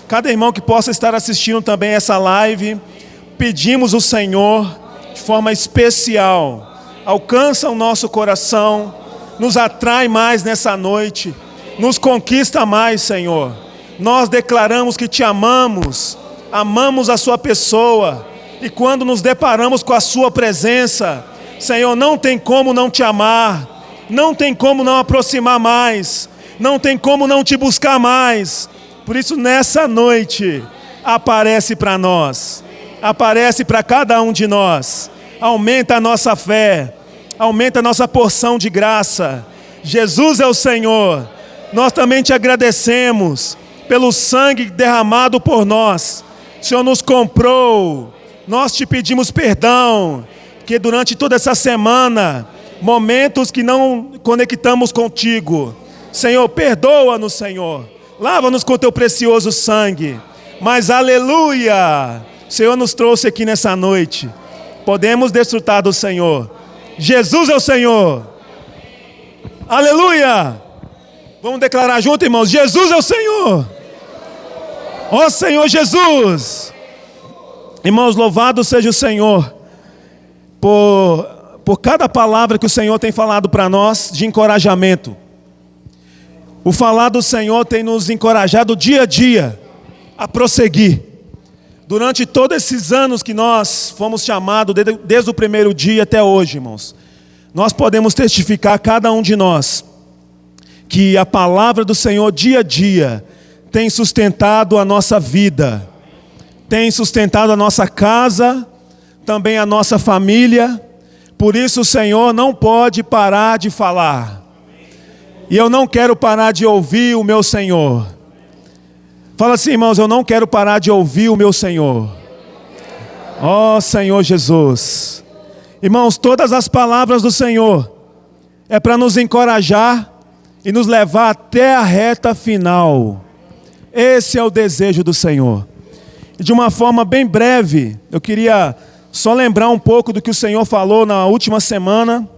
Cada irmão que possa estar assistindo também essa live, pedimos ao Senhor de forma especial, alcança o nosso coração, nos atrai mais nessa noite, nos conquista mais, Senhor. Nós declaramos que te amamos, amamos a sua pessoa, e quando nos deparamos com a sua presença, Senhor, não tem como não te amar, não tem como não aproximar mais, não tem como não te buscar mais. Por isso, nessa noite, aparece para nós, aparece para cada um de nós, aumenta a nossa fé, aumenta a nossa porção de graça. Jesus é o Senhor. Nós também te agradecemos pelo sangue derramado por nós. O Senhor nos comprou, nós te pedimos perdão, que durante toda essa semana, momentos que não conectamos contigo, Senhor, perdoa-nos, Senhor. Lava-nos com teu precioso sangue. Mas aleluia! O Senhor nos trouxe aqui nessa noite. Podemos desfrutar do Senhor. Jesus é o Senhor. Aleluia! Vamos declarar junto, irmãos. Jesus é o Senhor. Ó Senhor Jesus. Irmãos, louvado seja o Senhor por cada palavra que o Senhor tem falado para nós de encorajamento. O falar do Senhor tem nos encorajado dia a dia a prosseguir. Durante todos esses anos que nós fomos chamados, desde o primeiro dia até hoje, irmãos, nós podemos testificar, cada um de nós, que a palavra do Senhor dia a dia tem sustentado a nossa vida, tem sustentado a nossa casa, também a nossa família. Por isso o Senhor não pode parar de falar. E eu não quero parar de ouvir o meu Senhor. Fala assim, irmãos, eu não quero parar de ouvir o meu Senhor. Ó Senhor Jesus. Irmãos, todas as palavras do Senhor é para nos encorajar e nos levar até a reta final. Esse é o desejo do Senhor. E de uma forma bem breve, eu queria só lembrar um pouco do que o Senhor falou na última semana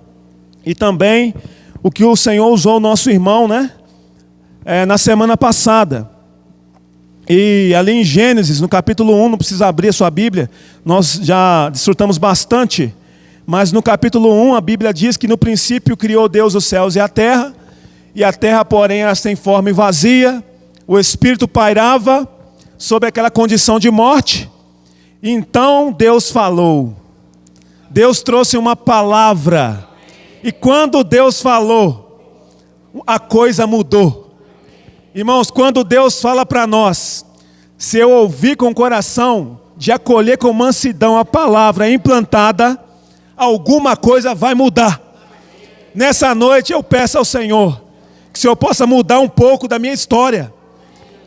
e também o que o Senhor usou o nosso irmão, né? Na semana passada. E ali em Gênesis, no capítulo 1, não precisa abrir a sua Bíblia, nós já desfrutamos bastante, mas no capítulo 1 a Bíblia diz que no princípio criou Deus os céus e a terra, porém era sem forma e vazia, o Espírito pairava sobre aquela condição de morte, e então Deus falou, Deus trouxe uma palavra. E quando Deus falou, a coisa mudou. Irmãos, quando Deus fala para nós, se eu ouvir com o coração, de acolher com mansidão a palavra implantada, alguma coisa vai mudar. Nessa noite eu peço ao Senhor, que o Senhor possa mudar um pouco da minha história,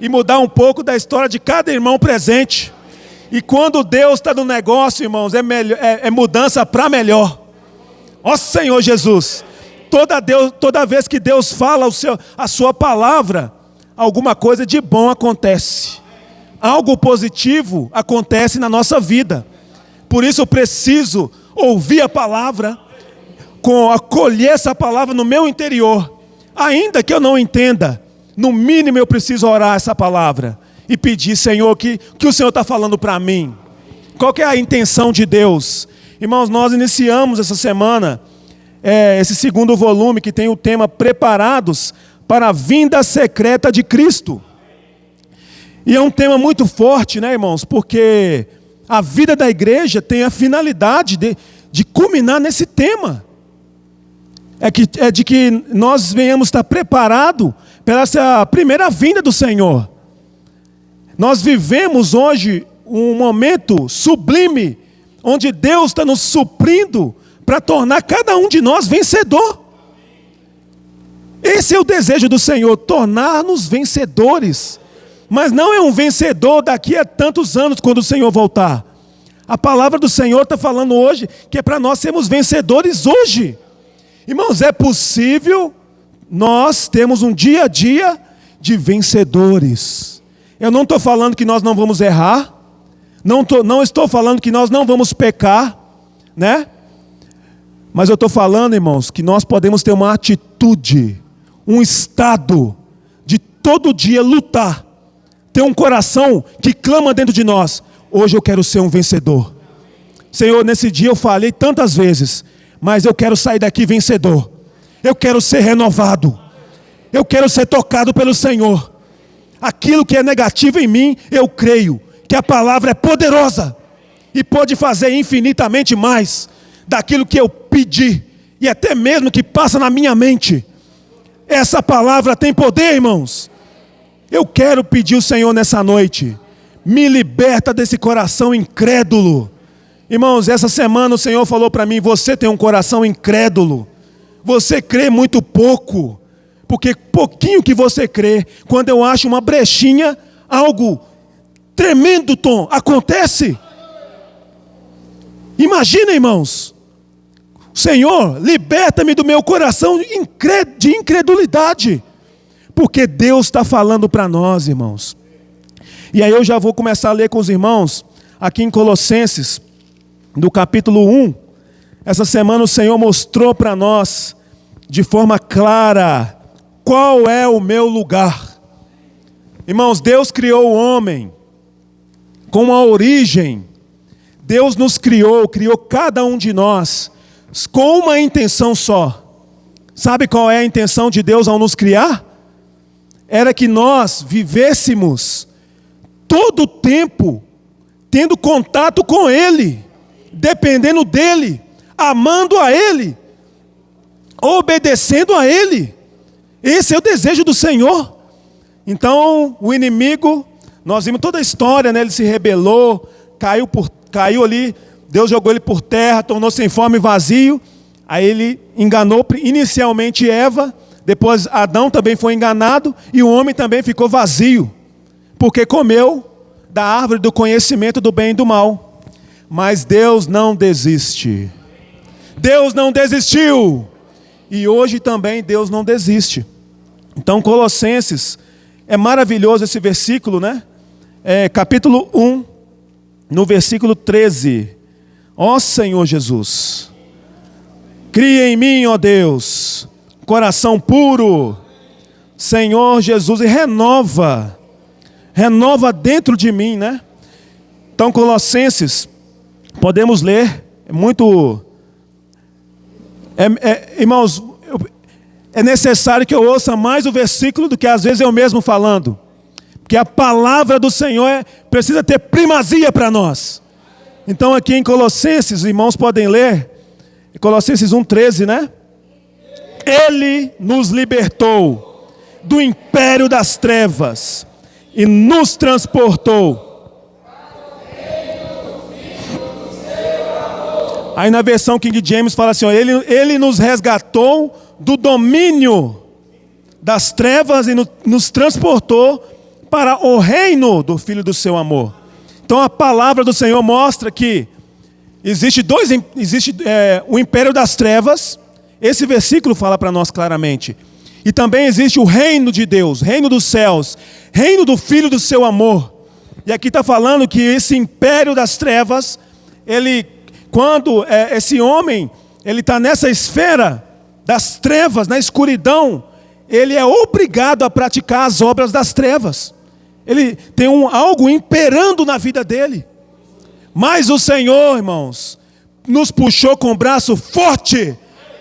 e mudar um pouco da história de cada irmão presente. E quando Deus está no negócio, irmãos, é mudança para melhor. Ó Senhor Jesus, toda vez que Deus fala a sua palavra, alguma coisa de bom acontece. Algo positivo acontece na nossa vida. Por isso eu preciso ouvir a palavra, acolher essa palavra no meu interior. Ainda que eu não entenda, no mínimo eu preciso orar essa palavra e pedir, Senhor, que o Senhor está falando para mim. Qual que é a intenção de Deus? Irmãos, nós iniciamos essa semana esse segundo volume que tem o tema Preparados para a Vinda Secreta de Cristo. E é um tema muito forte, né, irmãos? Porque a vida da igreja tem a finalidade de culminar nesse tema. É de que nós venhamos estar preparados para essa primeira vinda do Senhor. Nós vivemos hoje um momento sublime, onde Deus está nos suprindo para tornar cada um de nós vencedor. Esse é o desejo do Senhor, tornar-nos vencedores. Mas não é um vencedor daqui a tantos anos, quando o Senhor voltar. A palavra do Senhor está falando hoje que é para nós sermos vencedores hoje. Irmãos, é possível nós termos um dia a dia de vencedores. Eu não estou falando que nós não vamos errar. Não estou falando que nós não vamos pecar, né? Mas eu estou falando, irmãos, que nós podemos ter uma atitude, um estado de todo dia lutar ter um coração que clama dentro de nós: hoje eu quero ser um vencedor. Senhor, nesse dia eu falei tantas vezes, mas eu quero sair daqui vencedor. Eu quero ser renovado. Eu quero ser tocado pelo Senhor. Aquilo que é negativo em mim, eu creio que a palavra é poderosa e pode fazer infinitamente mais daquilo que eu pedi e até mesmo que passa na minha mente. Essa palavra tem poder, irmãos. Eu quero pedir ao Senhor nessa noite: me liberta desse coração incrédulo. Irmãos, essa semana o Senhor falou para mim: você tem um coração incrédulo. Você crê muito pouco. Porque pouquinho que você crê, quando eu acho uma brechinha, algo tremendo, Tom, acontece. Imagina, irmãos. Senhor, liberta-me do meu coração de incredulidade. Porque Deus está falando para nós, irmãos. E aí eu já vou começar a ler com os irmãos, aqui em Colossenses, no capítulo 1. Essa semana o Senhor mostrou para nós, de forma clara, qual é o meu lugar. Irmãos, Deus criou o homem com uma origem. Deus nos criou cada um de nós com uma intenção só. Sabe qual é a intenção de Deus ao nos criar? Era que nós vivêssemos todo o tempo tendo contato com Ele, dependendo dEle, amando a Ele, obedecendo a Ele. Esse é o desejo do Senhor. Então o inimigo, nós vimos toda a história, né? Ele se rebelou, caiu ali, Deus jogou ele por terra, tornou-se sem forma e vazio. Aí ele enganou inicialmente Eva, depois Adão também foi enganado, e o homem também ficou vazio, porque comeu da árvore do conhecimento do bem e do mal. Mas Deus não desiste. Deus não desistiu. E hoje também Deus não desiste. Então Colossenses, é maravilhoso esse versículo, né? Capítulo 1, no versículo 13. Ó Senhor Jesus, cria em mim, ó Deus, coração puro, Senhor Jesus, e renova dentro de mim, né? Então Colossenses, podemos ler, irmãos, é necessário que eu ouça mais o versículo do que às vezes eu mesmo falando, porque a palavra do Senhor precisa ter primazia para nós. Então aqui em Colossenses, os irmãos podem ler, Colossenses 1,13, né? Ele nos libertou do império das trevas e nos transportou. Aí na versão King James fala assim, ó, ele nos resgatou do domínio das trevas e nos transportou para o reino do Filho do seu amor. Então a palavra do Senhor mostra que existe o império das trevas. Esse versículo fala para nós claramente. E também existe o reino de Deus, reino dos céus, reino do Filho do seu amor. E aqui está falando que esse império das trevas, quando esse homem está nessa esfera das trevas, na escuridão, ele é obrigado a praticar as obras das trevas. Ele tem algo imperando na vida dele. Mas o Senhor, irmãos, nos puxou com o braço forte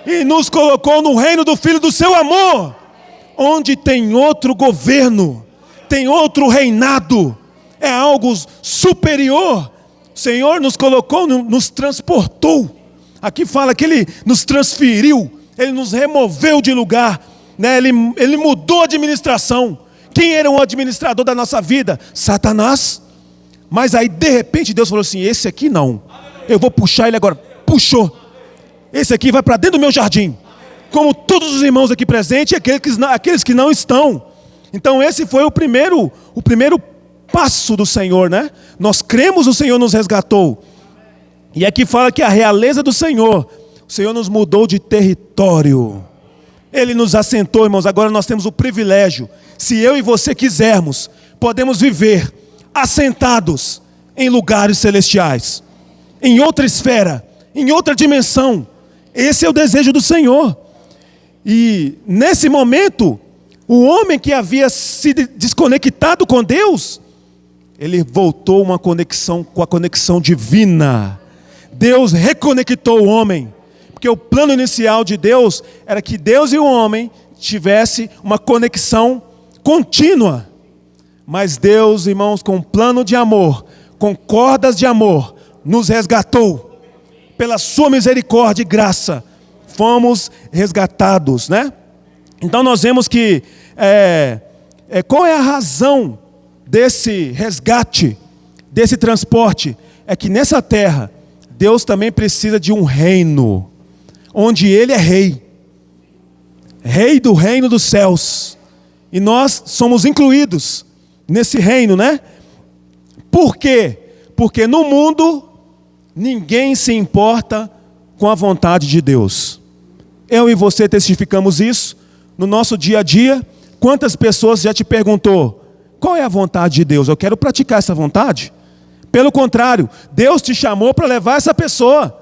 e nos colocou no reino do Filho do seu amor, onde tem outro governo, tem outro reinado, é algo superior. O Senhor nos colocou, nos transportou. Aqui fala que Ele nos transferiu, Ele nos removeu de lugar, né? Ele mudou a administração. Quem era o administrador da nossa vida? Satanás. Mas aí de repente Deus falou assim, esse aqui não, eu vou puxar ele agora. Puxou. Esse aqui vai para dentro do meu jardim, como todos os irmãos aqui presentes e aqueles que não estão. Então esse foi o primeiro passo do Senhor, né? Nós cremos, o Senhor nos resgatou. E aqui fala que a realeza do Senhor, o Senhor nos mudou de território. Ele nos assentou, irmãos. Agora nós temos o privilégio, se eu e você quisermos, podemos viver assentados em lugares celestiais, em outra esfera, em outra dimensão. Esse é o desejo do Senhor. E nesse momento, o homem que havia se desconectado com Deus, ele voltou uma conexão com a conexão divina. Deus reconectou o homem, porque o plano inicial de Deus era que Deus e o homem tivessem uma conexão contínua. Mas Deus, irmãos, com um plano de amor, com cordas de amor, nos resgatou. Pela sua misericórdia e graça, fomos resgatados, né? Então nós vemos que, qual é a razão desse resgate, desse transporte? É que nessa terra, Deus também precisa de um reino, onde Ele é rei. Rei do reino dos céus. E nós somos incluídos nesse reino, né? Por quê? Porque no mundo, ninguém se importa com a vontade de Deus. Eu e você testificamos isso no nosso dia a dia. Quantas pessoas já te perguntou, qual é a vontade de Deus? Eu quero praticar essa vontade. Pelo contrário, Deus te chamou para levar essa pessoa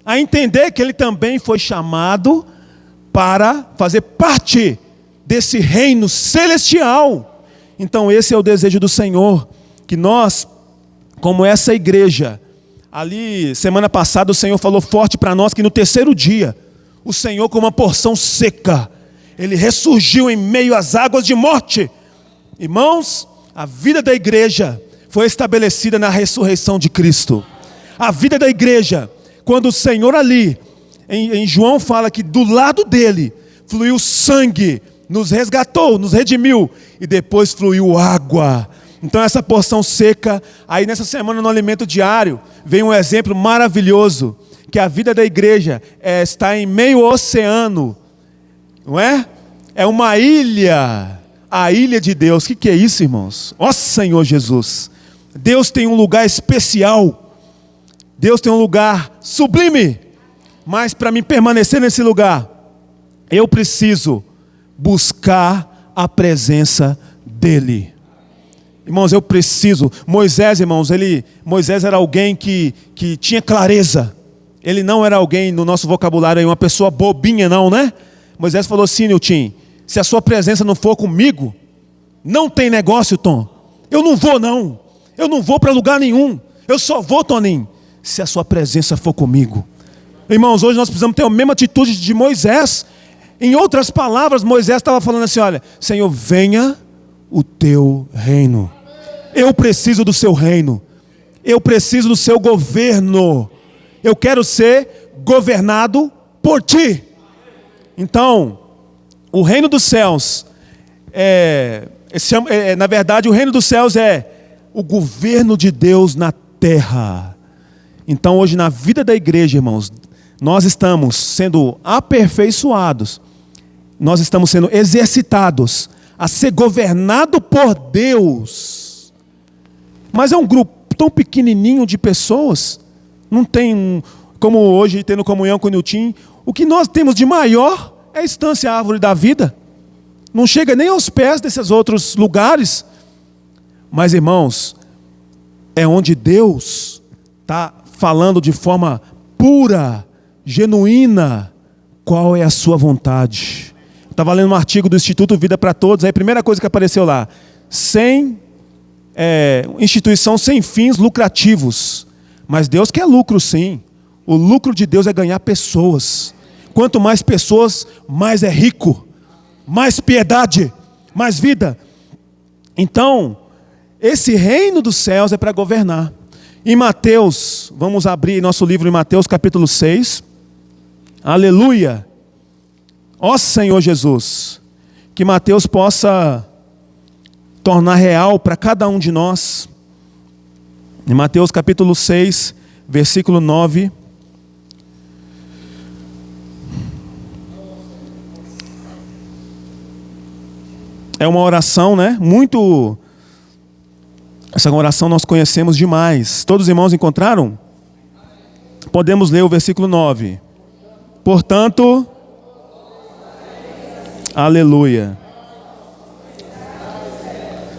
a entender que ele também foi chamado para fazer parte desse reino celestial. Então esse é o desejo do Senhor, que nós, como essa igreja, ali semana passada o Senhor falou forte para nós que no terceiro dia, o Senhor, com uma porção seca, Ele ressurgiu em meio às águas de morte. Irmãos, a vida da igreja foi estabelecida na ressurreição de Cristo. A vida da igreja, quando o Senhor ali, em João fala que do lado dele, fluiu sangue, nos resgatou, nos redimiu, e depois fluiu água. Então essa porção seca, aí nessa semana no alimento diário, vem um exemplo maravilhoso, que a vida da igreja está em meio ao oceano, não é? É uma ilha, a ilha de Deus. O que é isso, irmãos? Ó Senhor Jesus, Deus tem um lugar especial, Deus tem um lugar sublime, mas para mim permanecer nesse lugar, eu preciso buscar a presença dEle. Irmãos, eu preciso. Moisés, irmãos, Moisés era alguém que tinha clareza. Ele não era alguém, no nosso vocabulário, uma pessoa bobinha não, né? Moisés falou assim, Nilton, se a sua presença não for comigo, não tem negócio, Tom. Eu não vou não. Eu não vou para lugar nenhum. Eu só vou, Toninho, se a sua presença for comigo. Irmãos, hoje nós precisamos ter a mesma atitude de Moisés. Em outras palavras, Moisés estava falando assim, olha, Senhor, venha o teu reino. Eu preciso do seu reino. Eu preciso do seu governo. Eu quero ser governado por ti. Então, o reino dos céus na verdade, o reino dos céus é o governo de Deus na terra. Então, hoje na vida da igreja, irmãos, nós estamos sendo aperfeiçoados, nós estamos sendo exercitados a ser governado por Deus. Mas é um grupo tão pequenininho de pessoas, não tem, como hoje tendo comunhão com o Nilton, o que nós temos de maior é a Estância Árvore da Vida. Não chega nem aos pés desses outros lugares. Mas, irmãos, é onde Deus está falando de forma pura, genuína, qual é a sua vontade. Estava lendo um artigo do Instituto Vida para Todos, aí a primeira coisa que apareceu lá, instituição sem fins lucrativos. Mas Deus quer lucro sim. O lucro de Deus é ganhar pessoas. Quanto mais pessoas, mais é rico, mais piedade, mais vida. Então, esse reino dos céus é para governar. Em Mateus, vamos abrir nosso livro em Mateus capítulo 6. Aleluia. Ó Senhor Jesus, que Mateus possa tornar real para cada um de nós. Em Mateus capítulo 6, versículo 9. É uma oração, né? Essa oração nós conhecemos demais. Todos os irmãos encontraram? Podemos ler o versículo 9. Portanto, aleluia.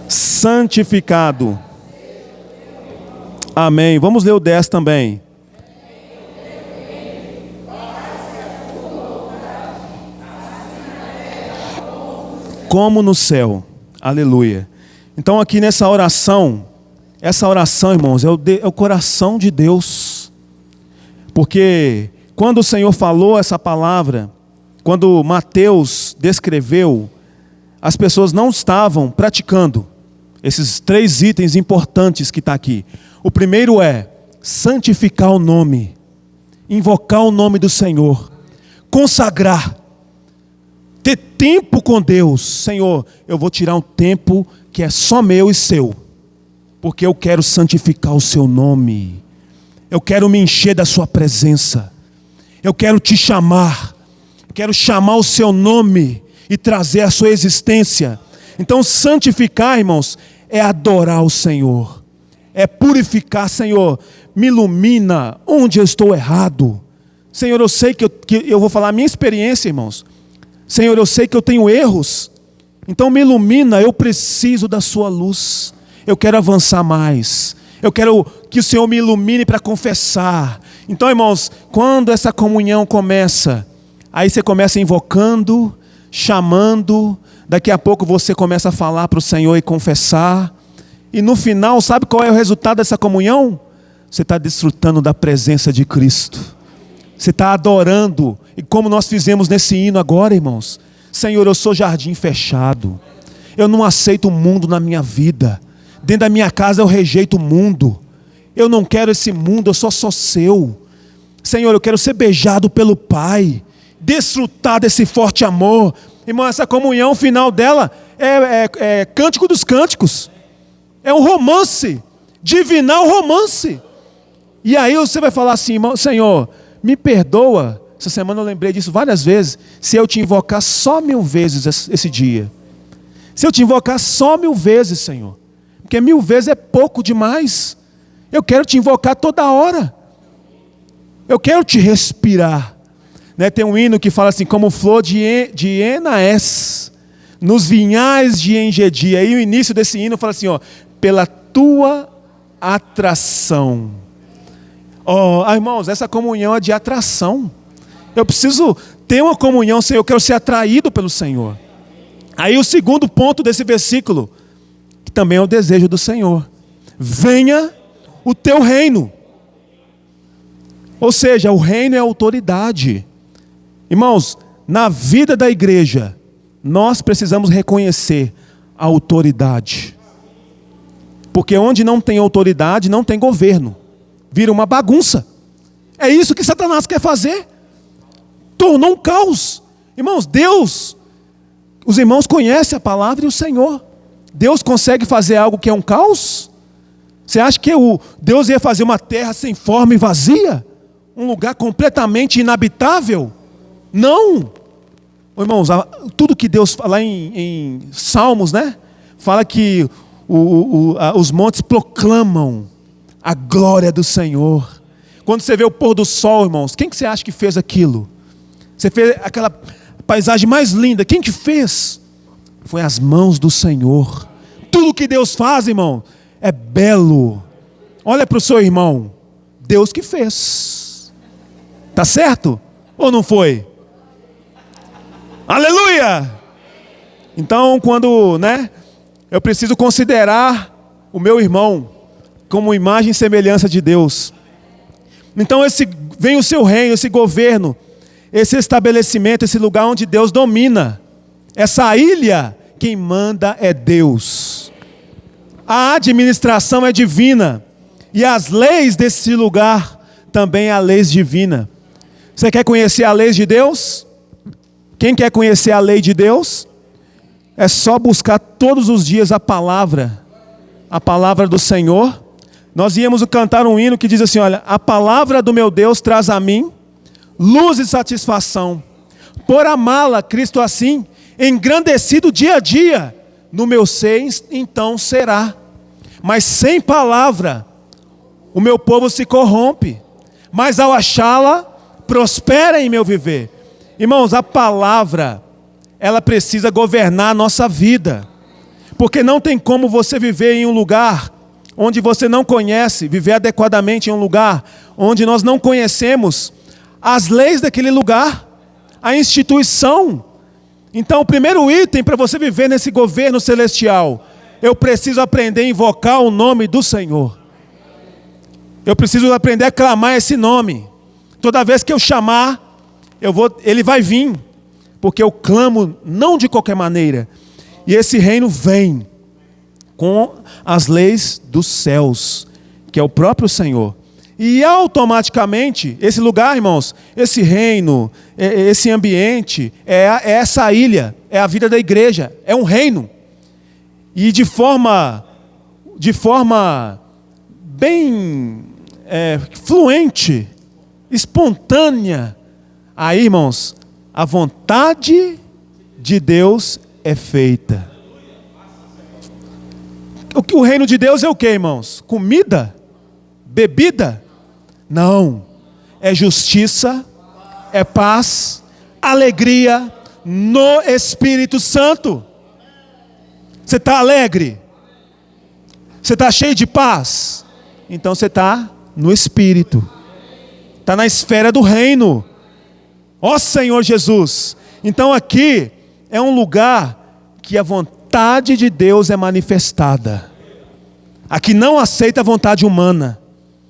Santificado. Amém. Vamos ler o 10 também. Como no céu. Aleluia. Então aqui nessa oração, Essa oração, irmãos, é o coração de Deus. Porque quando o Senhor falou essa palavra, quando Mateus descreveu, as pessoas não estavam praticando esses 3 itens importantes que está aqui. O primeiro é santificar o nome, invocar o nome do Senhor, consagrar, ter tempo com Deus. Senhor, eu vou tirar um tempo que é só meu e seu, porque eu quero santificar o seu nome, eu quero me encher da sua presença, eu quero te chamar, quero chamar o seu nome e trazer a sua existência. Então santificar, irmãos, é adorar o Senhor, é purificar. Senhor, me ilumina onde eu estou errado. Senhor, eu sei que eu vou falar a minha experiência, irmãos. Senhor, eu sei que eu tenho erros, então me ilumina, eu preciso da sua luz, eu quero avançar mais, eu quero que o Senhor me ilumine para confessar. Então, irmãos, quando essa comunhão começa, aí você começa invocando, chamando, daqui a pouco você começa a falar para o Senhor e confessar, e no final, sabe qual é o resultado dessa comunhão? Você está desfrutando da presença de Cristo, você está adorando, e como nós fizemos nesse hino agora, irmãos, Senhor, eu sou jardim fechado, eu não aceito o mundo na minha vida, dentro da minha casa eu rejeito o mundo, eu não quero esse mundo, eu só sou seu. Senhor, eu quero ser beijado pelo Pai, desfrutar desse forte amor. Irmão, essa comunhão, o final dela é Cântico dos Cânticos, é um romance, divinal romance. E aí você vai falar assim, irmão, Senhor, me perdoa, essa semana eu lembrei disso várias vezes, se eu te invocar só 1000 vezes esse dia, se eu te invocar só 1000 vezes, Senhor, porque 1000 vezes é pouco demais. Eu quero te invocar toda hora, eu quero te respirar, né? Tem um hino que fala assim, como flor de Enaés, nos vinhais de Engedi. Aí o início desse hino fala assim, ó, pela tua atração. Irmãos, essa comunhão é de atração. Eu preciso ter uma comunhão, Senhor, eu quero ser atraído pelo Senhor. Aí o segundo ponto desse versículo, que também é o desejo do Senhor, venha o teu reino. Ou seja, o reino é a autoridade. Irmãos, na vida da igreja, nós precisamos reconhecer a autoridade. Porque onde não tem autoridade, não tem governo. Vira uma bagunça. É isso que Satanás quer fazer. Tornou um caos. Irmãos, Deus, os irmãos conhecem a palavra e o Senhor. Deus consegue fazer algo que é um caos? Você acha que Deus ia fazer uma terra sem forma e vazia? Um lugar completamente inabitável? Não. Irmãos, tudo que Deus fala em Salmos, né? Fala que os montes proclamam a glória do Senhor. Quando você vê o pôr do sol, irmãos, quem que você acha que fez aquilo? Você fez aquela paisagem mais linda, quem que fez? Foi as mãos do Senhor. Tudo que Deus faz, irmão, é belo. Olha para o seu irmão, Deus que fez. Tá certo? Ou não foi? Aleluia! Então, quando, eu preciso considerar o meu irmão como imagem e semelhança de Deus. Então vem o seu reino, esse governo, esse estabelecimento, esse lugar onde Deus domina. Essa ilha, quem manda é Deus. A administração é divina. E as leis desse lugar também há leis divinas. Você quer conhecer a lei de Deus? Quem quer conhecer a lei de Deus? É só buscar todos os dias a palavra do Senhor. Nós íamos cantar um hino que diz assim, olha, a palavra do meu Deus traz a mim luz e satisfação. Por amá-la, Cristo assim, engrandecido dia a dia, no meu ser então será. Mas sem palavra, o meu povo se corrompe, mas ao achá-la, prospera em meu viver. Irmãos, a palavra, ela precisa governar a nossa vida, porque não tem como você viver em um lugar onde você não conhece, viver adequadamente em um lugar onde nós não conhecemos as leis daquele lugar, a instituição. Então o primeiro item para você viver nesse governo celestial, eu preciso aprender a invocar o nome do Senhor. Eu preciso aprender a clamar esse nome. Toda vez que eu chamar, ele vai vir. Porque eu clamo não de qualquer maneira. E esse reino vem com as leis dos céus, que é o próprio Senhor. E automaticamente, esse lugar, irmãos, esse reino, esse ambiente, é essa ilha, é a vida da igreja, é um reino. E de forma bem fluente, espontânea, aí, irmãos, a vontade de Deus é feita. O reino de Deus é o que, irmãos? Comida? Bebida? Não. É justiça, é paz, alegria no Espírito Santo. Você está alegre? Você está cheio de paz? Então você está no Espírito. Está na esfera do reino. Ó Senhor Jesus. Então aqui é um lugar que a vontade de Deus é manifestada. Aqui não aceita a vontade humana.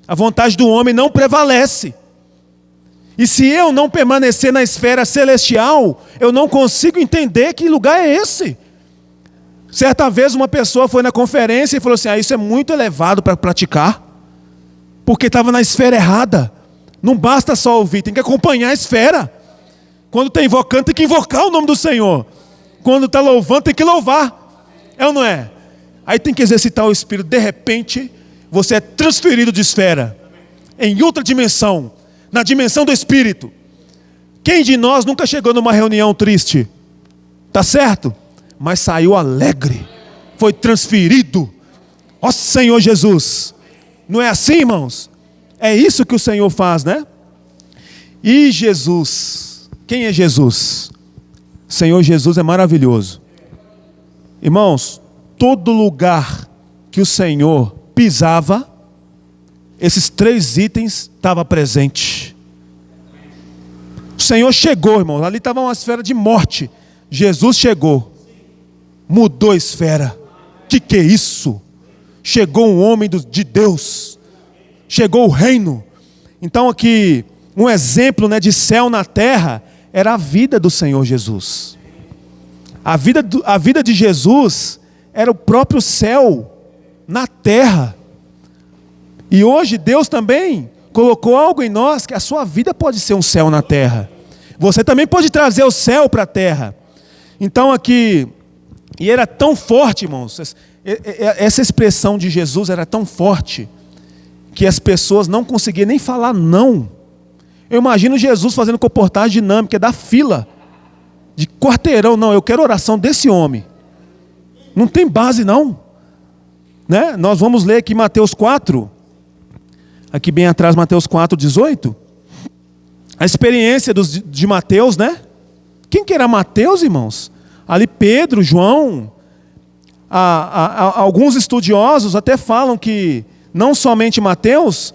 A vontade do homem não prevalece. E se eu não permanecer na esfera celestial, eu não consigo entender que lugar é esse. Certa vez uma pessoa foi na conferência e falou assim: isso é muito elevado para praticar, porque estava na esfera errada. Não basta só ouvir, tem que acompanhar a esfera. Quando está invocando, tem que invocar o nome do Senhor. Quando está louvando, tem que louvar. É ou não é? Aí tem que exercitar o Espírito. De repente, você é transferido de esfera, em outra dimensão, na dimensão do Espírito. Quem de nós nunca chegou numa reunião triste? Tá certo? Mas saiu alegre, foi transferido. Ó Senhor Jesus. Não é assim, irmãos? É isso que o Senhor faz, né? E Jesus, quem é Jesus? O Senhor Jesus é maravilhoso. Irmãos, todo lugar que o Senhor pisava, esses 3 itens estavam presentes. O Senhor chegou, irmãos, ali estava uma esfera de morte. Jesus chegou, mudou a esfera. Que é isso? Chegou um homem de Deus, chegou o reino. Então aqui, um exemplo, né, de céu na terra, era a vida do Senhor Jesus. A vida de Jesus era o próprio céu na terra. E hoje Deus também colocou algo em nós, que a sua vida pode ser um céu na terra. Você também pode trazer o céu para a terra. Então aqui, e era tão forte, irmãos, essa expressão de Jesus era tão forte, que as pessoas não conseguiam nem falar não. Eu imagino Jesus fazendo comportagem dinâmica da fila, de quarteirão. Não, eu quero oração desse homem. Não tem base não, né? Nós vamos ler aqui Mateus 4, aqui bem atrás, Mateus 4:18. A experiência de Mateus, né? Quem que era Mateus, irmãos? Ali Pedro, João. Alguns estudiosos até falam que não somente Mateus,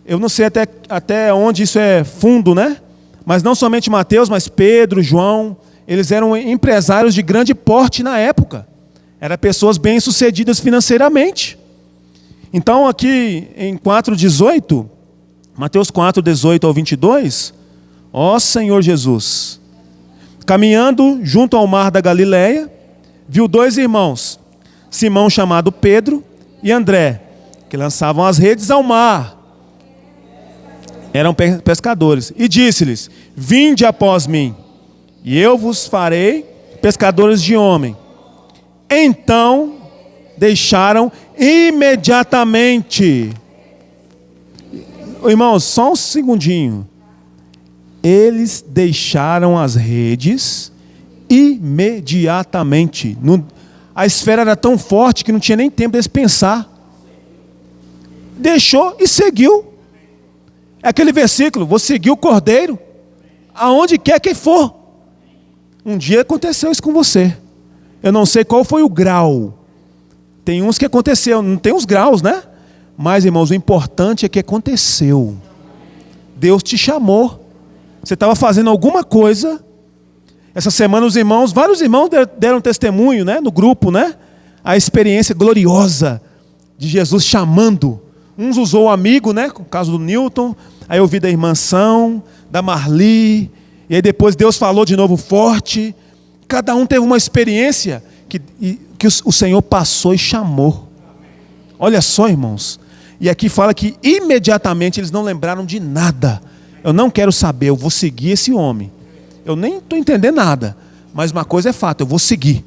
eu não sei até onde isso é fundo, né? Mas não somente Mateus, mas Pedro, João, eles eram empresários de grande porte na época. Eram pessoas bem-sucedidas financeiramente. Então aqui em 4:18, Mateus 4:18 ao 22, ó Senhor Jesus, caminhando junto ao mar da Galileia, viu 2 irmãos, Simão chamado Pedro e André, que lançavam as redes ao mar. Eram pescadores. E disse-lhes: vinde após mim, e eu vos farei pescadores de homem. Então deixaram imediatamente. Irmãos, só um segundinho. Eles deixaram as redes imediatamente. A esfera era tão forte que não tinha nem tempo de eles pensar. Deixou e seguiu. É aquele versículo: vou seguir o Cordeiro aonde quer que for. Um dia aconteceu isso com você. Eu não sei qual foi o grau. Tem uns que aconteceu, não tem os graus, né? Mas, irmãos, o importante é que aconteceu. Deus te chamou. Você estava fazendo alguma coisa. Essa semana vários irmãos deram testemunho, né? No grupo, né? a experiência gloriosa de Jesus chamando. Uns usou o amigo, né? Com o caso do Newton. Aí eu ouvi da irmã São, da Marli. E aí depois Deus falou de novo forte. Cada um teve uma experiência que o Senhor passou e chamou. Olha só, irmãos. E aqui fala que imediatamente eles não lembraram de nada. Eu não quero saber, eu vou seguir esse homem. Eu nem estou entendendo nada. Mas uma coisa é fato, eu vou seguir.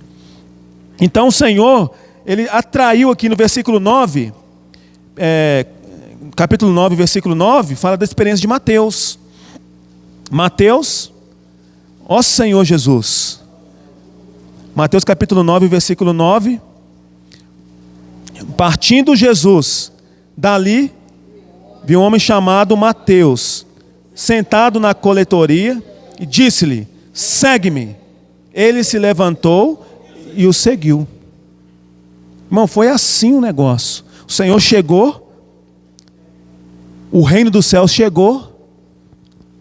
Então o Senhor, Ele atraiu aqui no versículo 9, capítulo 9, versículo 9, fala da experiência de Mateus. Mateus, ó Senhor Jesus. Mateus capítulo 9, versículo 9. Partindo Jesus dali, viu um homem chamado Mateus, sentado na coletoria, e disse-lhe: segue-me. Ele se levantou e o seguiu. Irmão, foi assim o negócio. O Senhor chegou, o reino dos céus chegou,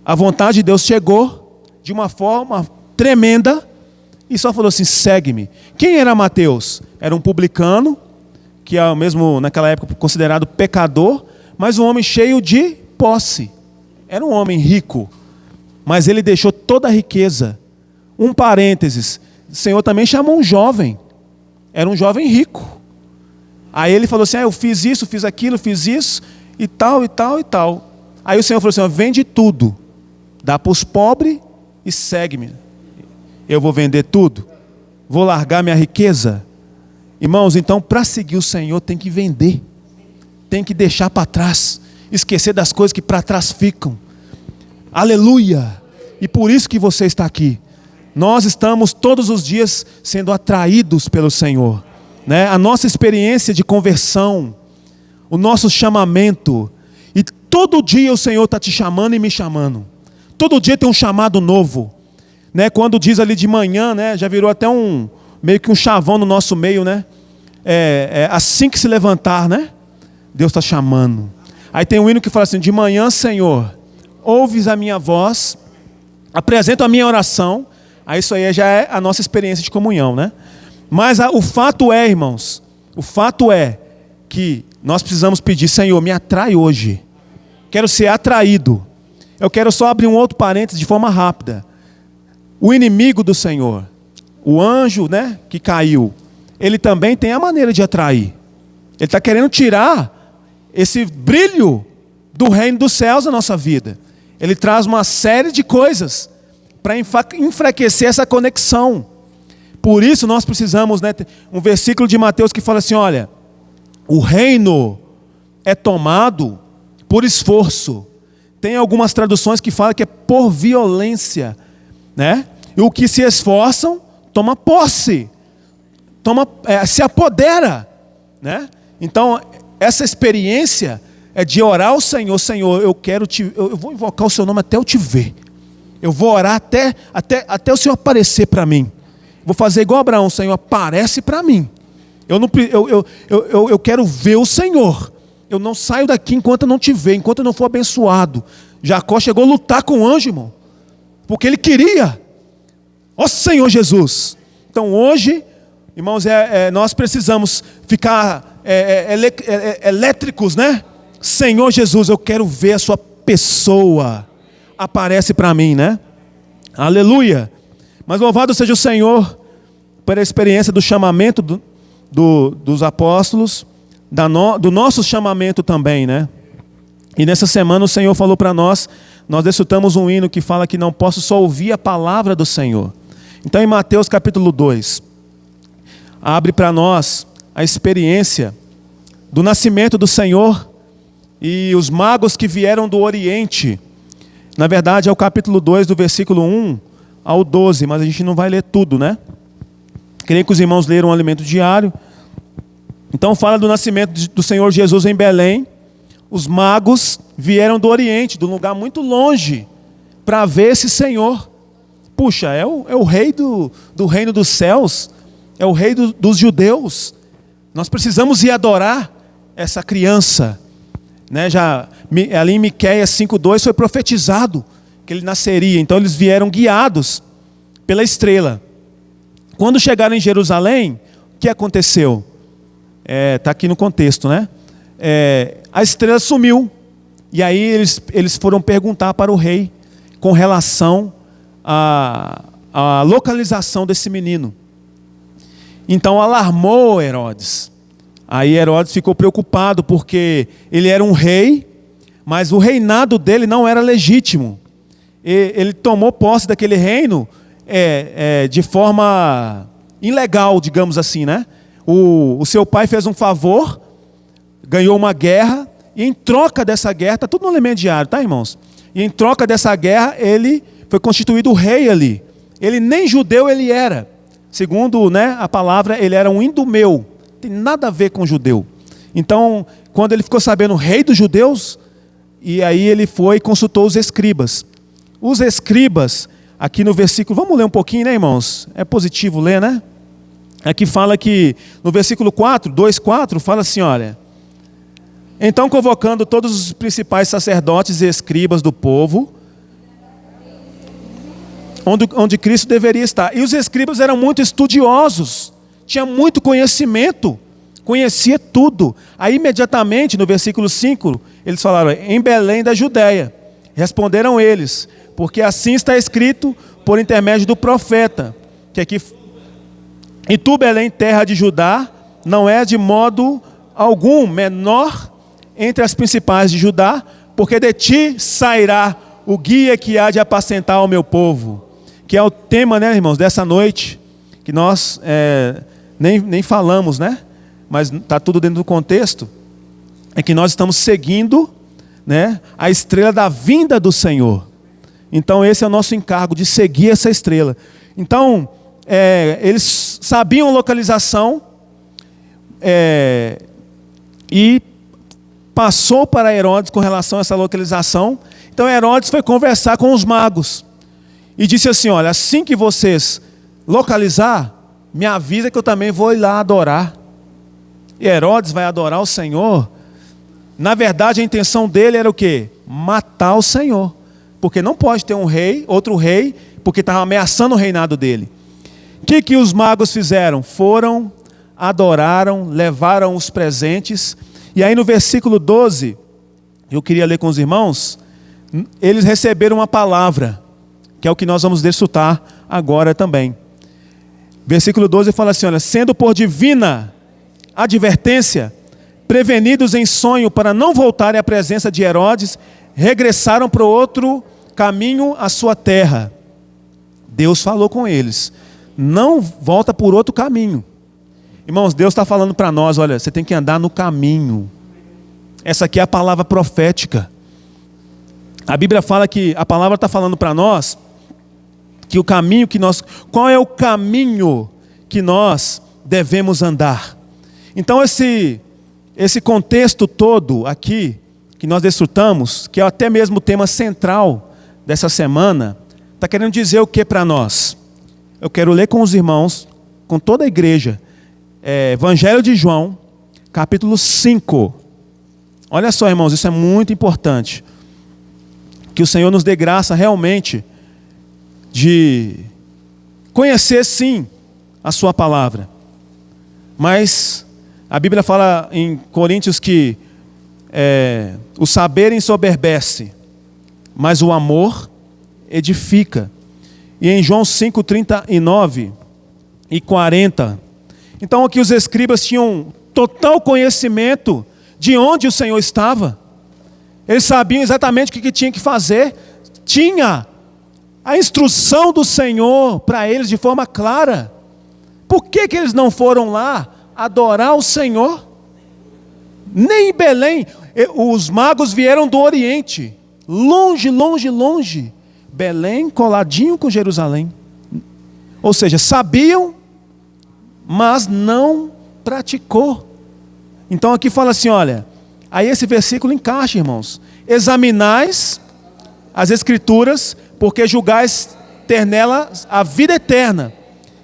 a vontade de Deus chegou, de uma forma tremenda, e só falou assim: segue-me. Quem era Mateus? Era um publicano, que é mesmo naquela época considerado pecador, mas um homem cheio de posse. Era um homem rico, mas ele deixou toda a riqueza. Um parênteses, o Senhor também chamou um jovem, era um jovem rico. Aí ele falou assim: eu fiz isso, fiz aquilo, fiz isso, e tal, e tal, e tal. Aí o Senhor falou assim: vende tudo, dá para os pobres e segue-me. Eu vou vender tudo, vou largar minha riqueza. Irmãos, então para seguir o Senhor tem que vender, tem que deixar para trás, esquecer das coisas que para trás ficam. Aleluia! E por isso que você está aqui. Nós estamos todos os dias sendo atraídos pelo Senhor, né? A nossa experiência de conversão, o nosso chamamento, e todo dia o Senhor está te chamando e me chamando. Todo dia tem um chamado novo, né? Quando diz ali de manhã, né? Já virou até meio que um chavão no nosso meio, né? Assim que se levantar, né? Deus está chamando. Aí tem um hino que fala assim: de manhã, Senhor, ouves a minha voz, apresento a minha oração. Aí isso aí já é a nossa experiência de comunhão, né? Mas o fato é, irmãos, o fato é que nós precisamos pedir: Senhor, me atrai hoje. Quero ser atraído. Eu quero só abrir um outro parênteses de forma rápida. O inimigo do Senhor, o anjo, né, que caiu, ele também tem a maneira de atrair. Ele está querendo tirar esse brilho do reino dos céus da nossa vida. Ele traz uma série de coisas para enfraquecer essa conexão. Por isso nós precisamos, né, um versículo de Mateus que fala assim: olha, o reino é tomado por esforço. Tem algumas traduções que falam que é por violência, né? E o que se esforçam toma posse, se apodera, né? Então essa experiência é de orar ao Senhor: Senhor, eu vou invocar o seu nome até eu te ver. Eu vou orar até o Senhor aparecer para mim. Vou fazer igual Abraão: Senhor, aparece para mim. Eu quero ver o Senhor. Eu não saio daqui enquanto eu não te ver, enquanto eu não for abençoado. Jacó chegou a lutar com o anjo, irmão, porque ele queria. Ó Senhor Jesus. Então hoje, irmãos, nós precisamos ficar elétricos, né? Senhor Jesus, eu quero ver a sua pessoa. Aparece para mim, né? Aleluia. Mas louvado seja o Senhor pela experiência do chamamento dos apóstolos, do nosso chamamento também, né? E nessa semana o Senhor falou para nós desfrutamos um hino que fala que não posso só ouvir a palavra do Senhor. Então em Mateus capítulo 2, abre para nós a experiência do nascimento do Senhor e os magos que vieram do Oriente. Na verdade é o capítulo 2, do versículo 1 ao 12, mas a gente não vai ler tudo, né? Queria que os irmãos leram um alimento diário. Então fala do nascimento do Senhor Jesus em Belém. Os magos vieram do Oriente, de um lugar muito longe, para ver esse Senhor. Puxa, é o rei do reino dos céus, é o rei dos judeus. Nós precisamos ir adorar essa criança, né? Já ali em Miqueias 5:2 foi profetizado que ele nasceria. Então eles vieram guiados pela estrela. Quando chegaram em Jerusalém, que aconteceu? Está aqui no contexto, né? A estrela sumiu. E aí eles foram perguntar para o rei com relação à localização desse menino. Então alarmou Herodes. Aí Herodes ficou preocupado porque ele era um rei, mas o reinado dele não era legítimo. Ele tomou posse daquele reino de forma ilegal, digamos assim, né? O seu pai fez um favor, ganhou uma guerra, e em troca dessa guerra, está tudo no elemento diário, tá, irmãos? E em troca dessa guerra, ele foi constituído rei ali. Ele nem judeu ele era. Segundo, né, a palavra, ele era um idumeu. Não tem nada a ver com judeu. Então, quando ele ficou sabendo rei dos judeus, e aí ele foi e consultou os escribas. Os escribas, aqui no versículo, vamos ler um pouquinho, né, irmãos? É positivo ler, né? Aqui fala que, no versículo 4, 2:4, fala assim, olha: então, convocando todos os principais sacerdotes e escribas do povo, onde Cristo deveria estar. E os escribas eram muito estudiosos, tinham muito conhecimento, conhecia tudo. Aí, imediatamente, no versículo 5, eles falaram: em Belém da Judéia. Responderam eles: porque assim está escrito por intermédio do profeta, que aqui: e tu, Belém, terra de Judá, não és de modo algum menor entre as principais de Judá, porque de ti sairá o guia que há de apacentar o meu povo. Que é o tema, né, irmãos, dessa noite, que nós nem falamos, né? Mas está tudo dentro do contexto. É que nós estamos seguindo, né, a estrela da vinda do Senhor. Então esse é o nosso encargo, de seguir essa estrela. Então, eles sabiam a localização, e passou para Herodes com relação a essa localização. Então Herodes foi conversar com os magos e disse assim: olha, assim que vocês localizar, me avisa que eu também vou ir lá adorar. E Herodes vai adorar o Senhor. Na verdade, a intenção dele era o quê? Matar o Senhor. Porque não pode ter um rei, outro rei, porque estava ameaçando o reinado dele. O que os magos fizeram? Foram, adoraram, levaram os presentes. E aí no versículo 12, eu queria ler com os irmãos, eles receberam uma palavra, que é o que nós vamos desfrutar agora também. Versículo 12 fala assim, olha: sendo por divina advertência, prevenidos em sonho para não voltarem à presença de Herodes, regressaram para o outro caminho à sua terra. Deus falou com eles: não volta por outro caminho. Irmãos, Deus está falando para nós: olha, você tem que andar no caminho. Essa aqui é a palavra profética. A Bíblia fala que a palavra está falando para nós que o caminho que nós... Qual é o caminho que nós devemos andar? Então esse contexto todo aqui, que nós desfrutamos, que é até mesmo o tema central dessa semana, está querendo dizer o que para nós? Eu quero ler com os irmãos, com toda a igreja, Evangelho de João, capítulo 5. Olha só, irmãos, isso é muito importante. Que o Senhor nos dê graça realmente de conhecer, sim, a sua palavra. Mas a Bíblia fala em Coríntios que o saber ensoberbece, mas o amor edifica. E em João 5, 39 e 40. Então aqui os escribas tinham total conhecimento de onde o Senhor estava. Eles sabiam exatamente o que tinha que fazer. Tinha a instrução do Senhor para eles de forma clara. Por que eles não foram lá adorar o Senhor? Nem em Belém. Os magos vieram do Oriente. Longe, longe, longe. Belém coladinho com Jerusalém. Ou seja, sabiam, mas não praticou. Então aqui fala assim, olha, aí esse versículo encaixa, irmãos. Examinais as Escrituras, porque julgais ter nelas a vida eterna,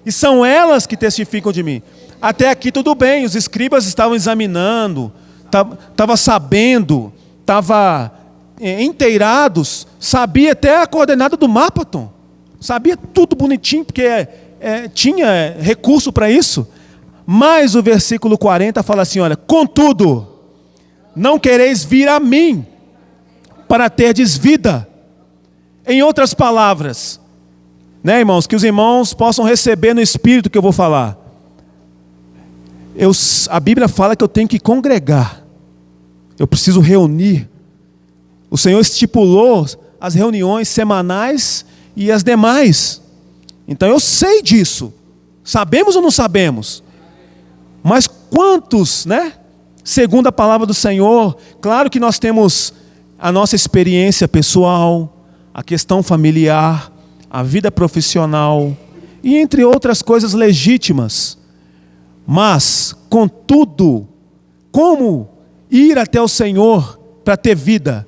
e são elas que testificam de mim. Até aqui tudo bem, os escribas estavam examinando, estavam sabendo, estavam inteirados, sabia até a coordenada do mapa, sabia tudo bonitinho, porque tinha recurso para isso. Mas o versículo 40 fala assim, olha, contudo, não quereis vir a mim para terdes vida. Em outras palavras, né, irmãos, que os irmãos possam receber no Espírito o que eu vou falar. A Bíblia fala que eu tenho que congregar. Eu preciso reunir. O Senhor estipulou as reuniões semanais e as demais. Então eu sei disso. Sabemos ou não sabemos? Mas quantos, né? Segundo a palavra do Senhor, claro que nós temos a nossa experiência pessoal, a questão familiar, a vida profissional e entre outras coisas legítimas. Mas, contudo, como ir até o Senhor para ter vida?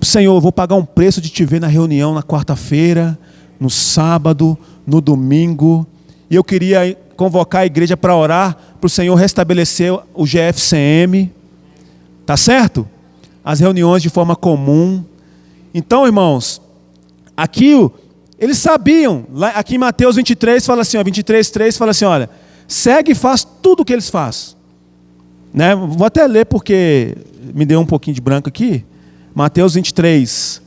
Senhor, eu vou pagar um preço de te ver na reunião na quarta-feira, no sábado, no domingo. E eu queria convocar a igreja para orar para o Senhor restabelecer o GFCM. Tá certo? As reuniões de forma comum. Então, irmãos, aqui eles sabiam. Aqui em Mateus 23 fala assim, 23:3 fala assim, olha, segue e faz tudo o que eles fazem. Né? Vou até ler porque me deu um pouquinho de branco aqui. Mateus 23.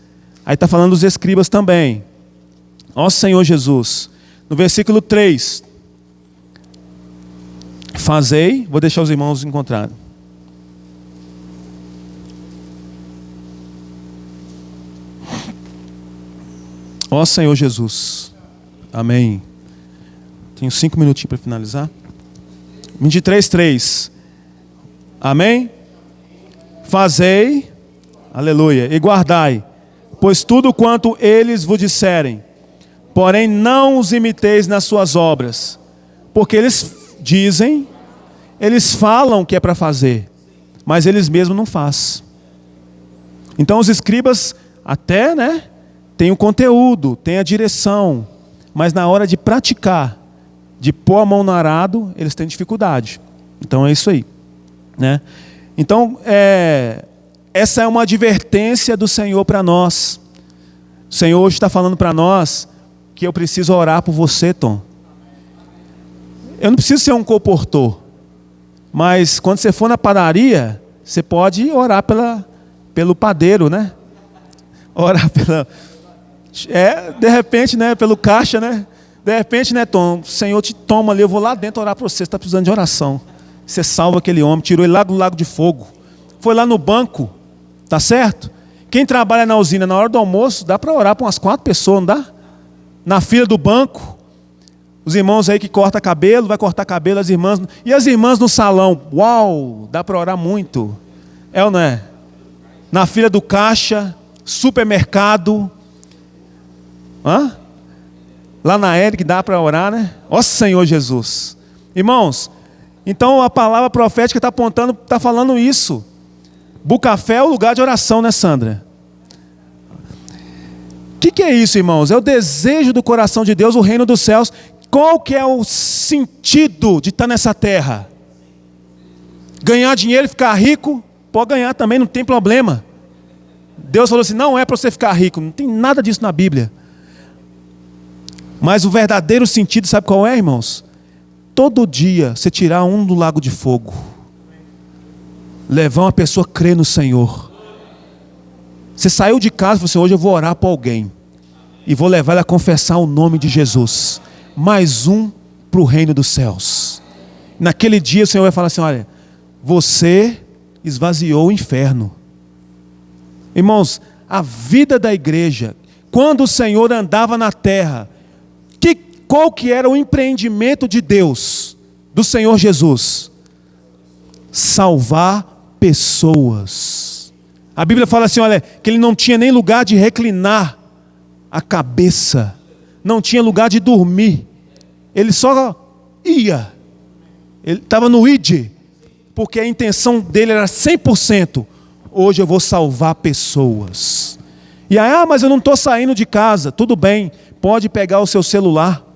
Aí está falando dos escribas também. Ó Senhor Jesus. No versículo 3. Fazei. Vou deixar os irmãos encontrarem. Ó Senhor Jesus. Amém. Tenho 5 minutinhos para finalizar. 23:3. Amém? Fazei. Aleluia. E guardai, pois tudo quanto eles vos disserem, porém não os imiteis nas suas obras, porque eles dizem, eles falam que é para fazer, mas eles mesmos não fazem. Então os escribas até, né, tem o conteúdo, tem a direção, mas na hora de praticar, de pôr a mão no arado, eles têm dificuldade. Então é isso aí, né? Então essa é uma advertência do Senhor para nós. O Senhor hoje está falando para nós que eu preciso orar por você, Tom. Eu não preciso ser um comportor, mas quando você for na padaria, você pode orar pelo padeiro, né? Orar de repente, né? Pelo caixa, né? De repente, né, Tom? O Senhor te toma ali, eu vou lá dentro orar para você está precisando de oração. Você salva aquele homem, tirou ele lá do lago de fogo. Foi lá no banco. Tá certo? Quem trabalha na usina na hora do almoço, dá para orar para umas 4 pessoas, não dá? Na fila do banco. Os irmãos aí que cortam cabelo, vai cortar cabelo, as irmãs. E as irmãs no salão, uau, dá para orar muito. É ou não é? Na fila do caixa, supermercado. Lá na Eric dá para orar, né? Ó Senhor Jesus. Irmãos, então a palavra profética está apontando, está falando isso. Bucafé é o lugar de oração, né, Sandra? O que é isso, irmãos? É o desejo do coração de Deus, o reino dos céus. Qual que é o sentido de estar nessa terra? Ganhar dinheiro e ficar rico? Pode ganhar também, não tem problema. Deus falou assim, não é para você ficar rico. Não tem nada disso na Bíblia. Mas o verdadeiro sentido, sabe qual é, irmãos? Todo dia você tirar um do lago de fogo. Levar uma pessoa a crer no Senhor. Você saiu de casa e falou assim, hoje eu vou orar para alguém. E vou levar ela a confessar o nome de Jesus. Mais um para o reino dos céus. Naquele dia o Senhor vai falar assim, olha, você esvaziou o inferno. Irmãos, a vida da igreja, quando o Senhor andava na terra, qual que era o empreendimento de Deus, do Senhor Jesus? Salvar pessoas. A Bíblia fala assim, olha, que ele não tinha nem lugar de reclinar a cabeça, não tinha lugar de dormir, ele só ia, ele estava no id, porque a intenção dele era 100%, hoje eu vou salvar pessoas. E aí, mas eu não estou saindo de casa, tudo bem, pode pegar o seu celular,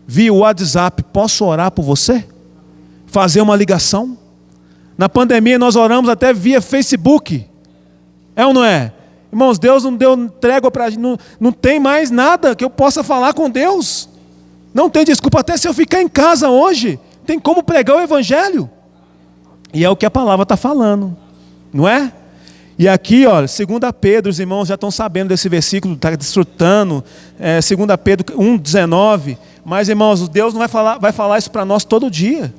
via WhatsApp, posso orar por você? Fazer uma ligação? Na pandemia nós oramos até via Facebook. É ou não é? Irmãos, Deus não deu trégua para a gente. Não tem mais nada que eu possa falar com Deus. Não tem desculpa. Até se eu ficar em casa hoje, tem como pregar o evangelho. E é o que a palavra está falando, não é? E aqui, ó, 2 Pedro, os irmãos já estão sabendo desse versículo, está desfrutando, 2 Pedro 1,19, mas irmãos, Deus não vai falar isso para nós todo dia.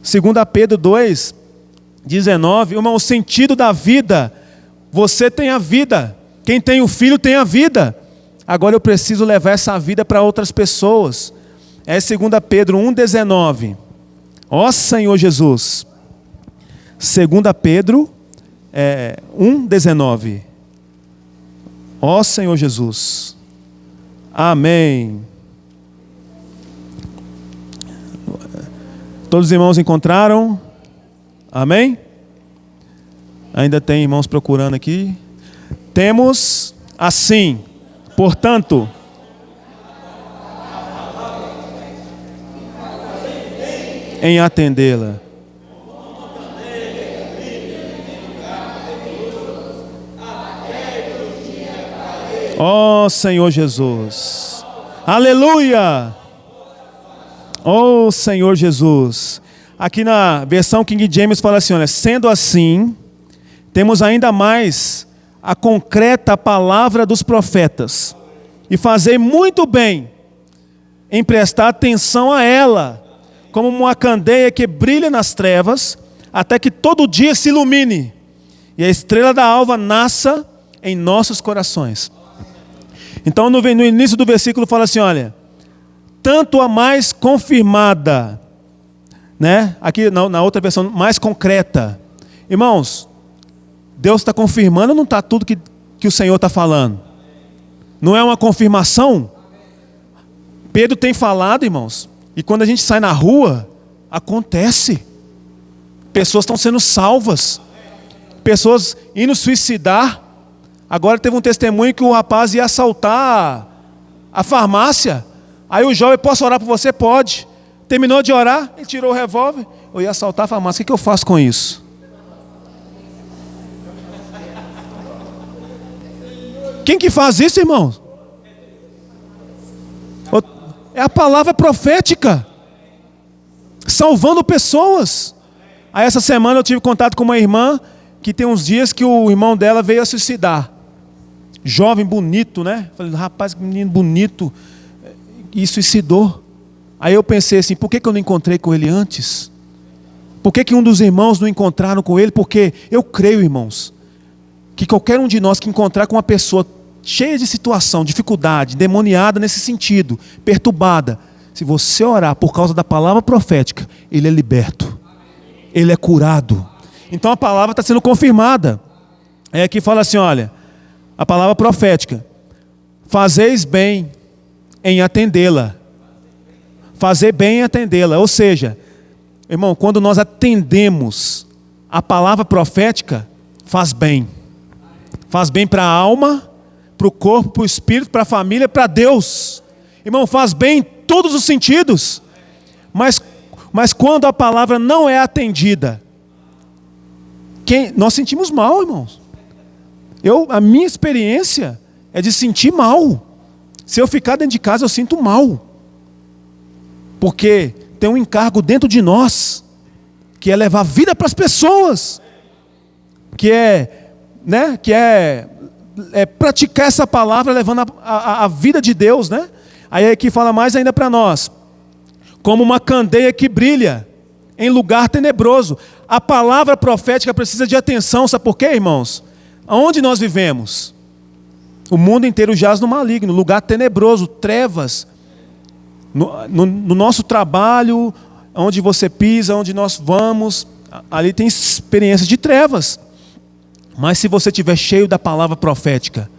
2 Pedro 2,19, irmão, o sentido da vida, você tem a vida, quem tem o filho tem a vida, agora eu preciso levar essa vida para outras pessoas. É 2 Pedro 1,19, ó Senhor Jesus, 2 Pedro 1,19, ó Senhor Jesus, amém. Todos os irmãos encontraram? Amém? Ainda tem irmãos procurando aqui. Temos assim, portanto, em atendê-la. Ó Senhor Jesus, aleluia, ó Senhor Jesus. Aqui na versão King James fala assim, olha, sendo assim, temos ainda mais a concreta palavra dos profetas, e fazei muito bem em prestar atenção a ela, como uma candeia que brilha nas trevas, até que todo dia se ilumine, e a estrela da alva nasça em nossos corações. Então no início do versículo fala assim, olha, tanto a mais confirmada, né? Aqui na outra versão, mais concreta. Irmãos, Deus está confirmando ou não está tudo que o Senhor está falando? Não é uma confirmação? Pedro tem falado, irmãos, e quando a gente sai na rua, acontece. Pessoas estão sendo salvas, pessoas indo suicidar. Agora teve um testemunho que o rapaz ia assaltar a farmácia. Aí o jovem, posso orar por você? Pode. Terminou de orar, ele tirou o revólver. Eu ia assaltar a farmácia, o que eu faço com isso? Quem que faz isso, irmãos? É a palavra profética, salvando pessoas. Aí essa semana eu tive contato com uma irmã, que tem uns dias que o irmão dela veio a suicidar. Jovem, bonito, né? Falei, rapaz, que menino bonito. E suicidou. Aí eu pensei assim, por que eu não encontrei com ele antes? Por que um dos irmãos não encontraram com ele? Porque eu creio, irmãos, que qualquer um de nós que encontrar com uma pessoa cheia de situação, dificuldade, demoniada nesse sentido, perturbada, se você orar por causa da palavra profética, ele é liberto, ele é curado. Então a palavra está sendo confirmada. É aqui fala assim, olha, a palavra profética, fazeis bem em atendê-la. Fazer bem em atendê-la. Ou seja, irmão, quando nós atendemos a palavra profética, faz bem. Faz bem para a alma, para o corpo, para o espírito, para a família, para Deus. Irmão, faz bem em todos os sentidos. Mas quando a palavra não é atendida, nós sentimos mal, irmãos. A minha experiência é de sentir mal. Se eu ficar dentro de casa, eu sinto mal. Porque tem um encargo dentro de nós, que é levar vida para as pessoas, que é praticar essa palavra, levando a vida de Deus, né? Aí aqui fala mais ainda para nós, como uma candeia que brilha em lugar tenebroso. A palavra profética precisa de atenção, sabe por quê, irmãos? Aonde nós vivemos? O mundo inteiro jaz no maligno, lugar tenebroso, trevas. No nosso trabalho, onde você pisa, onde nós vamos, ali tem experiências de trevas. Mas se você estiver cheio da palavra profética,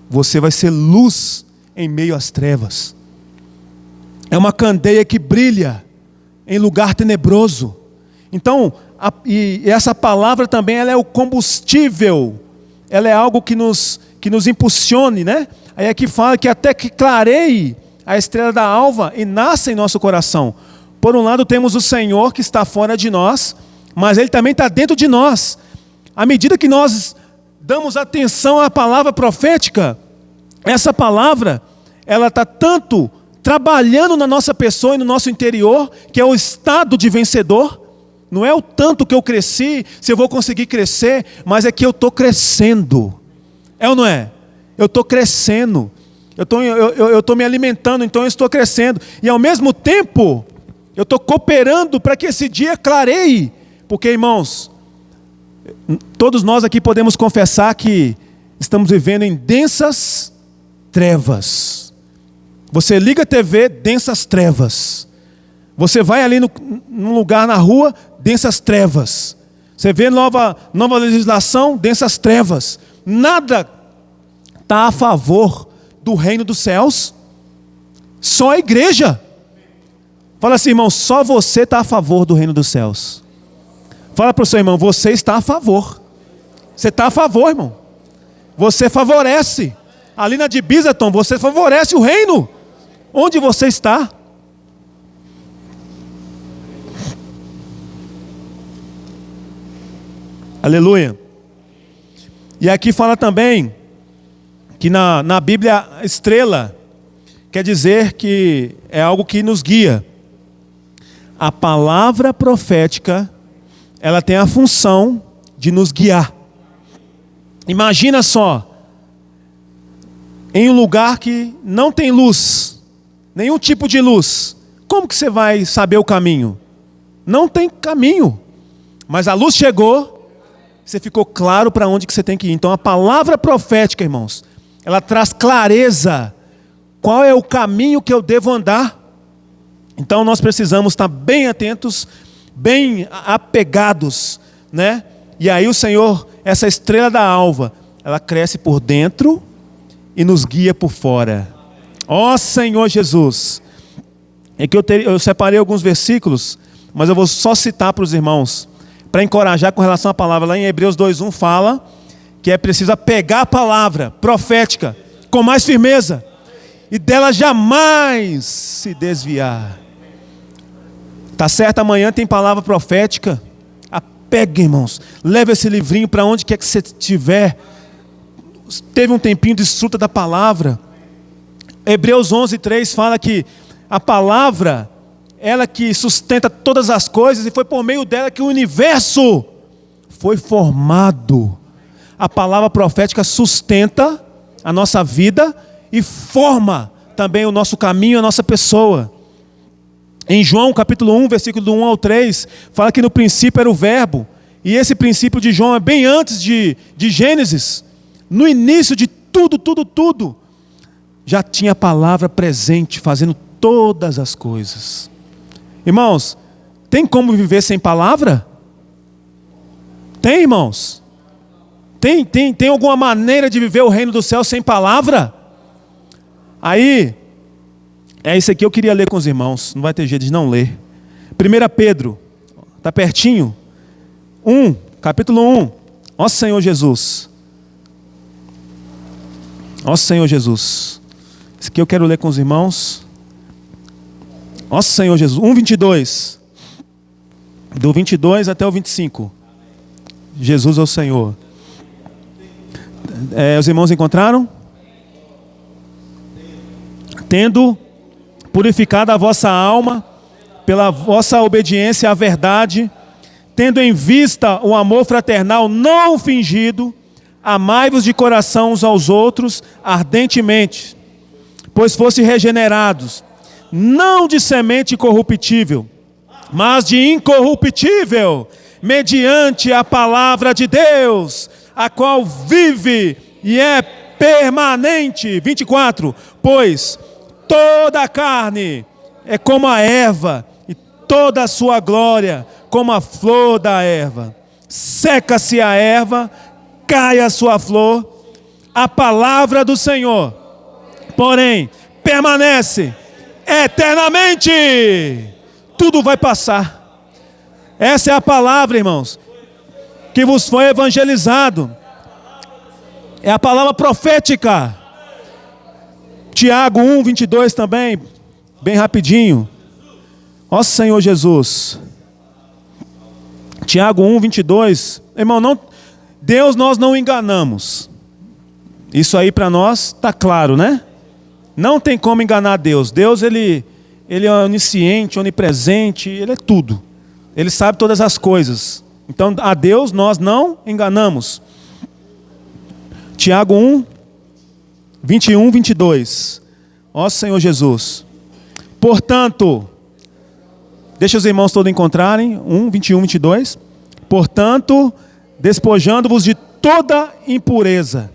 você vai ser luz em meio às trevas. É uma candeia que brilha em lugar tenebroso. Então, e essa palavra também, ela é o combustível. Ela é algo que nos impulsione, né? Aí aqui fala que até que clareie a estrela da alva e nasça em nosso coração. Por um lado temos o Senhor que está fora de nós, mas Ele também está dentro de nós. À medida que nós damos atenção à palavra profética, essa palavra, ela está tanto trabalhando na nossa pessoa e no nosso interior, que é o estado de vencedor. Não é o tanto que eu cresci, se eu vou conseguir crescer, mas é que eu estou crescendo. É ou não é? Eu estou crescendo. Eu estou me alimentando, então eu estou crescendo. E ao mesmo tempo, eu estou cooperando para que esse dia clareie. Porque, irmãos, todos nós aqui podemos confessar que estamos vivendo em densas trevas. Você liga a TV, densas trevas. Você vai ali num lugar na rua, densas trevas. Você vê nova legislação, densas trevas. Nada está a favor do reino dos céus. Só a igreja. Fala assim, irmão, só você está a favor do reino dos céus. Fala para o seu irmão, você está a favor. Você está a favor, irmão. Você favorece. Ali na de Bisaton, você favorece o reino. Onde você está? Aleluia. E aqui fala também que na Bíblia, estrela quer dizer que é algo que nos guia. A palavra profética, ela tem a função de nos guiar. Imagina só, em um lugar que não tem luz, nenhum tipo de luz, como que você vai saber o caminho? Não tem caminho, mas a luz chegou, você ficou claro para onde que você tem que ir. Então a palavra profética, irmãos, ela traz clareza. Qual é o caminho que eu devo andar? Então nós precisamos estar bem atentos, bem apegados, né? E aí o Senhor, essa estrela da alva, ela cresce por dentro e nos guia por fora. Ó Senhor Jesus. É que eu separei alguns versículos, mas eu vou só citar para os irmãos, para encorajar com relação à palavra. Lá em Hebreus 2:1 fala que é preciso pegar a palavra profética com mais firmeza e dela jamais se desviar. Tá certo? Amanhã tem palavra profética. Apega, irmãos. Leve esse livrinho para onde quer que você estiver. Teve um tempinho, desfruta da palavra. Hebreus 11:3 fala que a palavra, ela que sustenta todas as coisas, e foi por meio dela que o universo foi formado. A palavra profética sustenta a nossa vida e forma também o nosso caminho, a nossa pessoa. Em João capítulo 1, versículo do 1 ao 3, fala que no princípio era o verbo. E esse princípio de João é bem antes de Gênesis. No início de tudo, já tinha a palavra presente, fazendo todas as coisas. Irmãos, tem como viver sem palavra? Tem, irmãos? Tem alguma maneira de viver o reino do céu sem palavra? Aí, é isso aqui que eu queria ler com os irmãos. Não vai ter jeito de não ler. 1 Pedro, está pertinho. Capítulo 1. Ó Senhor Jesus. Ó Senhor Jesus. Isso aqui eu quero ler com os irmãos. Ó Senhor Jesus. 1:22. Do 22 até o 25. Jesus é o Senhor. Os irmãos encontraram? Tendo purificado a vossa alma pela vossa obediência à verdade, tendo em vista o amor fraternal não fingido, amai-vos de coração uns aos outros ardentemente, pois foste regenerados, não de semente corruptível, mas de incorruptível, mediante a palavra de Deus, a qual vive e é permanente. 24. Pois toda a carne é como a erva, e toda a sua glória como a flor da erva. Seca-se a erva, cai a sua flor, a palavra do Senhor, porém, permanece eternamente. Tudo vai passar. Essa é a palavra, irmãos, que vos foi evangelizado. É a palavra profética. Tiago 1:22 também, bem rapidinho. Ó Senhor Jesus. Tiago 1:22. Irmão, Deus nós não enganamos. Isso aí para nós está claro, né? Não tem como enganar Deus. Deus, ele é onisciente, onipresente, ele é tudo. Ele sabe todas as coisas. Então, a Deus nós não enganamos. Tiago 1, 21, 22. Ó Senhor Jesus. Portanto, deixa os irmãos todos encontrarem. 1, 21, 22. Portanto, despojando-vos de toda impureza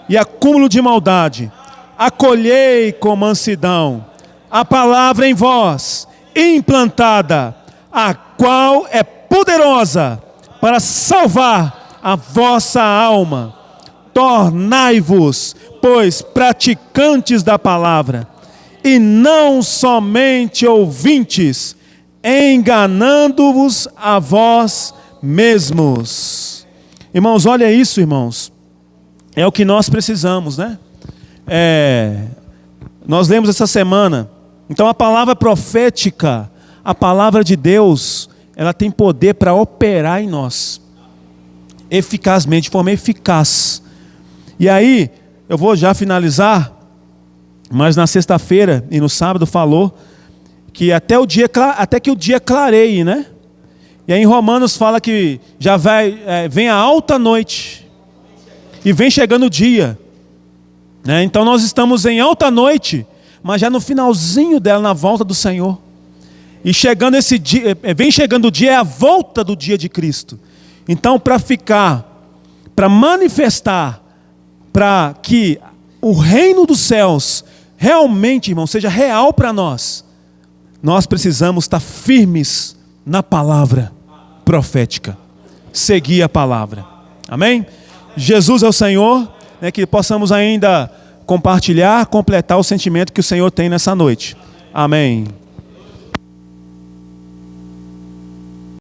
e acúmulo de maldade, acolhei com mansidão a palavra em vós, implantada, a qual é poderosa para salvar a vossa alma. Tornai-vos, pois, praticantes da palavra, e não somente ouvintes, enganando-vos a vós mesmos. Irmãos, olha isso, irmãos. É o que nós precisamos, né? Nós lemos essa semana. Então a palavra profética, a palavra de Deus, ela tem poder para operar em nós. Eficazmente, de forma eficaz. E aí, eu vou já finalizar, mas na sexta-feira e no sábado falou que até que o dia clareie, né? E aí em Romanos fala que já vem a alta noite e vem chegando o dia, né? Então nós estamos em alta noite, mas já no finalzinho dela, na volta do Senhor. E chegando esse dia, vem chegando o dia, é a volta do dia de Cristo. Então para manifestar, para que o reino dos céus realmente, irmão, seja real para nós, nós precisamos estar firmes na palavra profética, seguir a palavra, amém? Jesus é o Senhor, né, que possamos ainda compartilhar, completar o sentimento que o Senhor tem nessa noite, amém.